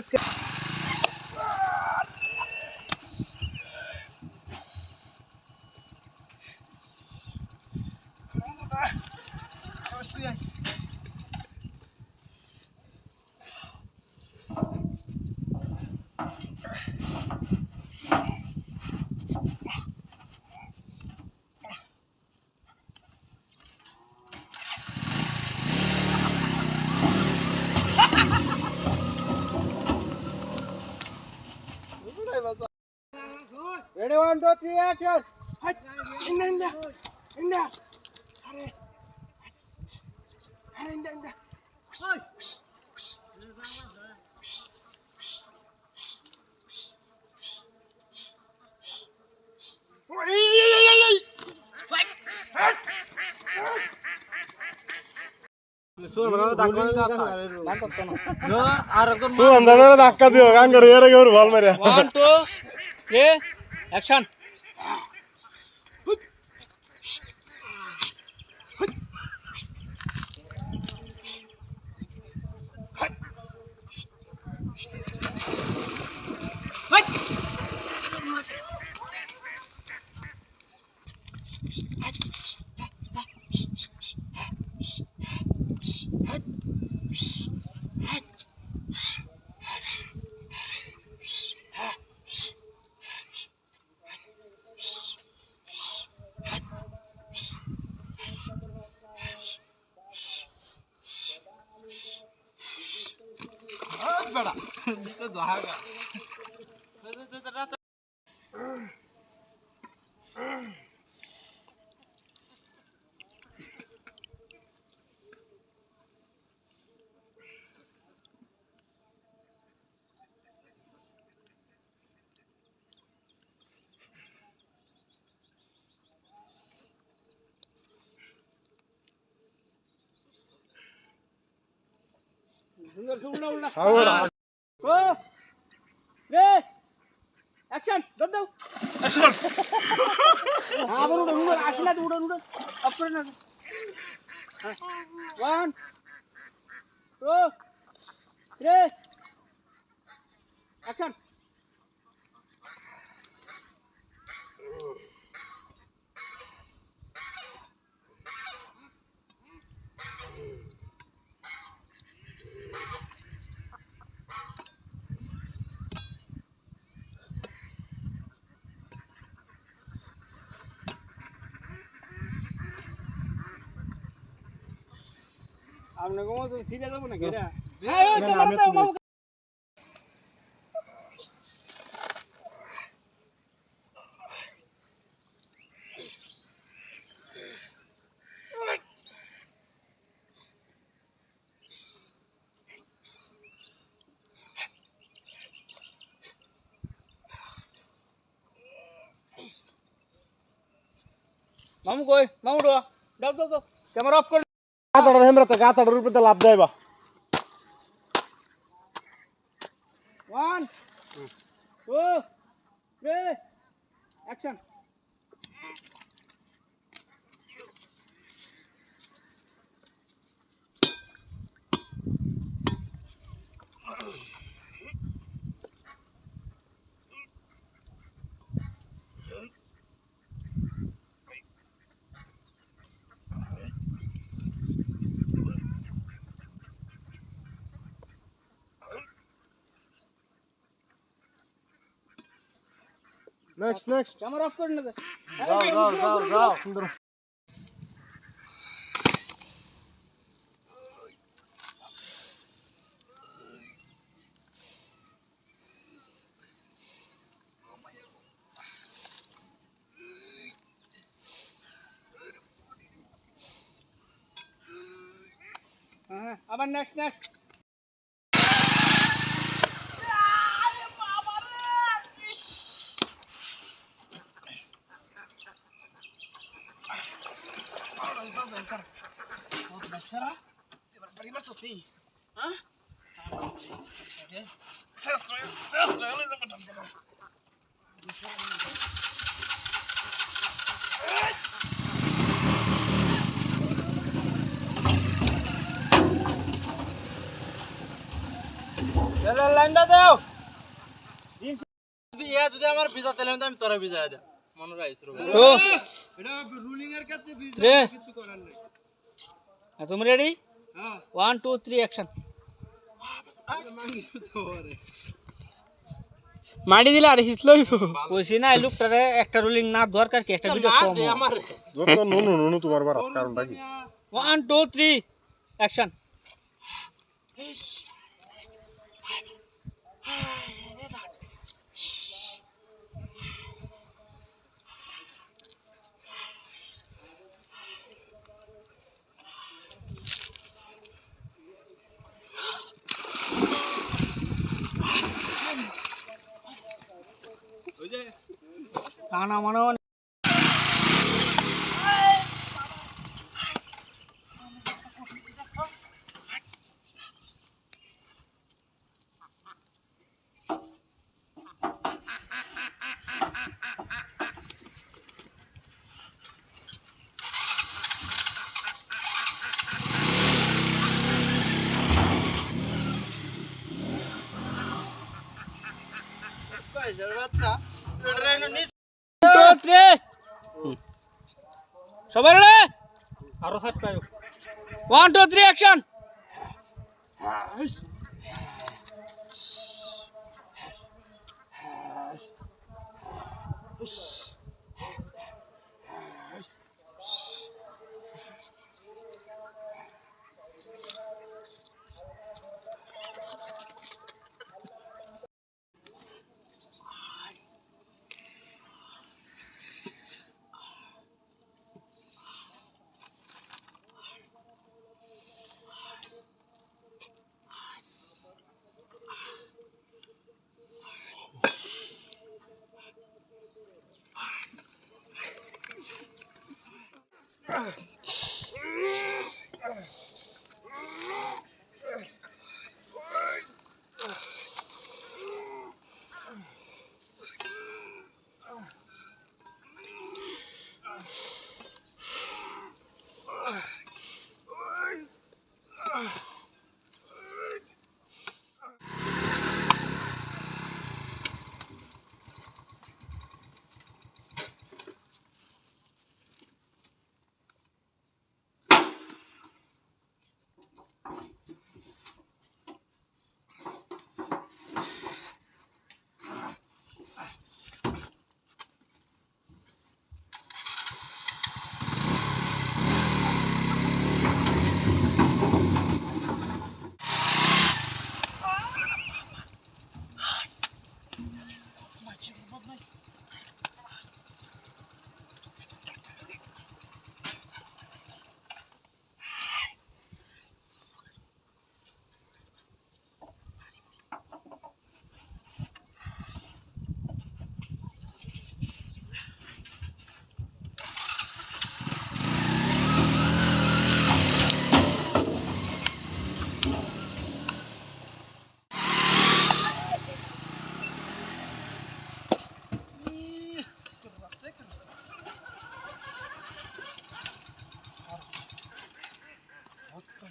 Ready, 1, 2, 3, action! ধাক্কা দিও গান করে এর আগে বল মারিয়া 1 2 3 অ্যাকশন বেড়া দিতে দহাগা অ্যাকশন দাও অ্যাকশন আবার উড়ো আসলে উড়ো উড়ো আপ করে না 1 2 3 অ্যাকশন আপনি কোমো তো সিধা যাব না কেডা হ্যাঁ ওই তো মারতে মামু কই মামু দাও দাও ক্যামেরা অফ করে গাতাড়ার হেমরা তো গাতাড়ার উপরে লাভ দেবা 1 2 3 action next next camera off করে না যাও যাও যাও যাও সুন্দর হ্যাঁ আবার নেক্সট নেক্সট লাইনটা দাও যদি আমার ভিজা তেলে আমি তোরা ভিজা দেব মনে রাখিস তো এটা রুলিং এর ক্ষেত্রে কিছু করার নেই তুমি রেডি হ্যাঁ 1 2 3 অ্যাকশন মাটি দিলে আর হিসলই কইছি না এই লোকটারে একটা রুলিং না দরকার কি একটা ভিডিও কম আমার দরকার নো তোমার বাড়ার কারণটা কি 1 2 3 অ্যাকশন কানা মনে বাচ্চা সবাই রে আরো সাইড পাই 1 2 3 অ্যাকশন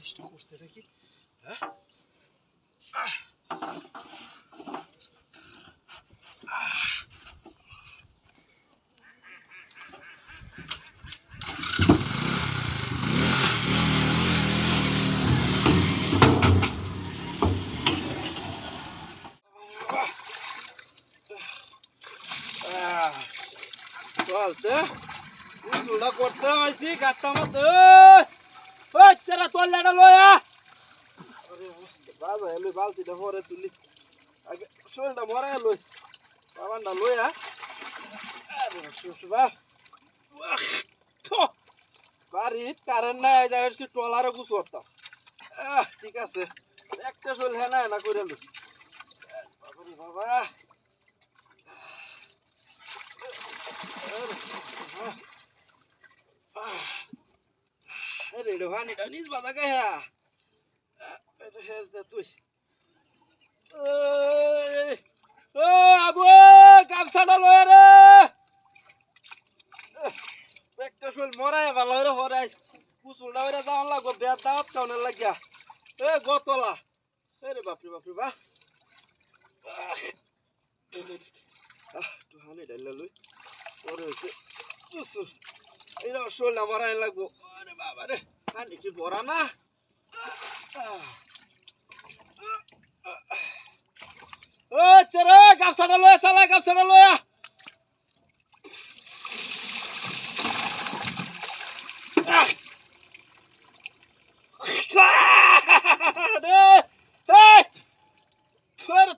চেষ্টা করছে নাকি হালছে গোসলটা করতে হয়েছি গাছটা মতো ওই চেরা তোর লেটা লয়া বাবা এলো বালতিটা পরে তুলি আগে শরীরটা মরা লই বাবানটা লয়া আরে সুসবা বাড়িত কারেন্ট নাই যাইছি টলারে গুছ করতাম ঠিক আছে একটা শরীর হ্যাঁ না করে লই বাবারে বাবা আরে রে পানিটা নিজ বাদা গায়া এটা হেজ দে তুই ও আবু গামছাটা লয় রে একটা শোল মরায় ভালো রে হরাই কুচুলটা হইরা যাওয়ান লাগবো বেয়ার দাওয়াত খাওয়ানোর লাগিয়া গতলা আরে বাপরে বাপরে বাপ একটু হানি ডাইলা লই পরে হচ্ছে এইটা শোলটা মরাই লাগবো আরে বাবা রে হানি কি ভরা না ও চেরা গামছাটা লয়া চালা গামছাটা লয়া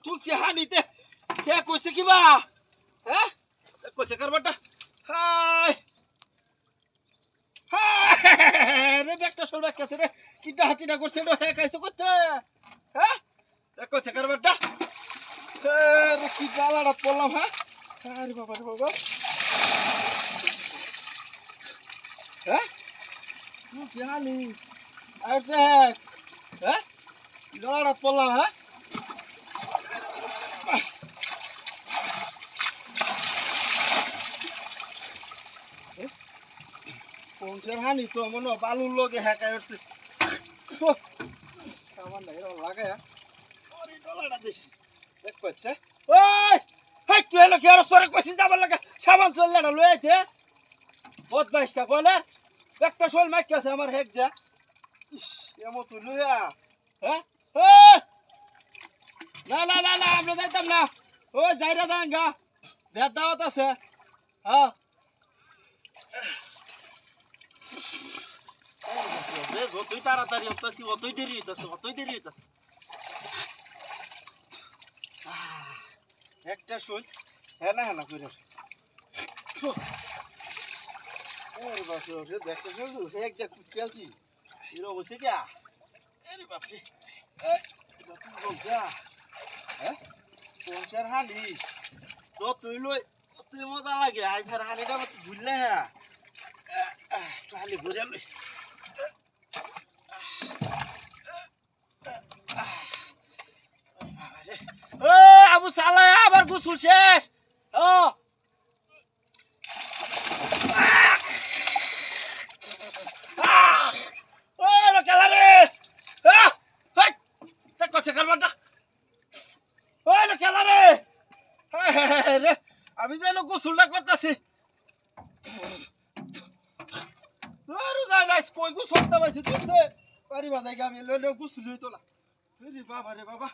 তুলছি হানিতে কে কইছে কিবা হ্যাঁ কইছে কারবারটা হাই রে ব্যাগটা সরবা কেছে রে কিটা হাতিটা করছে রে হে কাইছে করতে হ্যাঁ কইছে কারবারটা রে কি গালাটা পড়লাম হ্যাঁ আরে বাবা রে বাবা হ্যাঁ কি হানি আর দেখ হ্যাঁ গালাটা পড়লাম হ্যাঁ পৌঁছের হানি তো মনে বালুর লোকে হ্যাকায় উঠছে আমার নাই লাগায়া ওরে ডলাটা দেখি দেখ পাচ্ছে ওই হাই তুই এলো কি আর সরে কইছিস যাবার লাগা সাবান চললে না লই আইতে বদমাইশটা কইলে একটা শোল মাইকাছে আমার হেক দিয়া এমন তুই লইয়া হ্যাঁ না না না না আমরা যাইতাম না ওই যাইরা যান গা বেদ দাওয়াত আছে হ্যাঁ যতই তাড়াতাড়ি হতাছি অতই দেরি হইতাছে একটা শোল হ্যাঁ না করে একটা শোল একটা খেলছি এরকম হচ্ছে কি আরে বাপরে হ্যাঁ পঞ্চার হানি যতই লই ততই মজা লাগে আজ হানিটা ভুললে হ্যাঁ হানি ঘুরে লই আবু সালা আবার গোসল শেষ আমি যেন গোসলটা করতেছি কই গোসলটা পাইছি ধরছে পারিবা জায়গা আমি লইলে গোসল হইতো না বাবা রে বাবা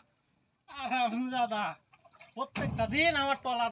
আরে দাদা প্রত্যেকটা দিন আমার টলা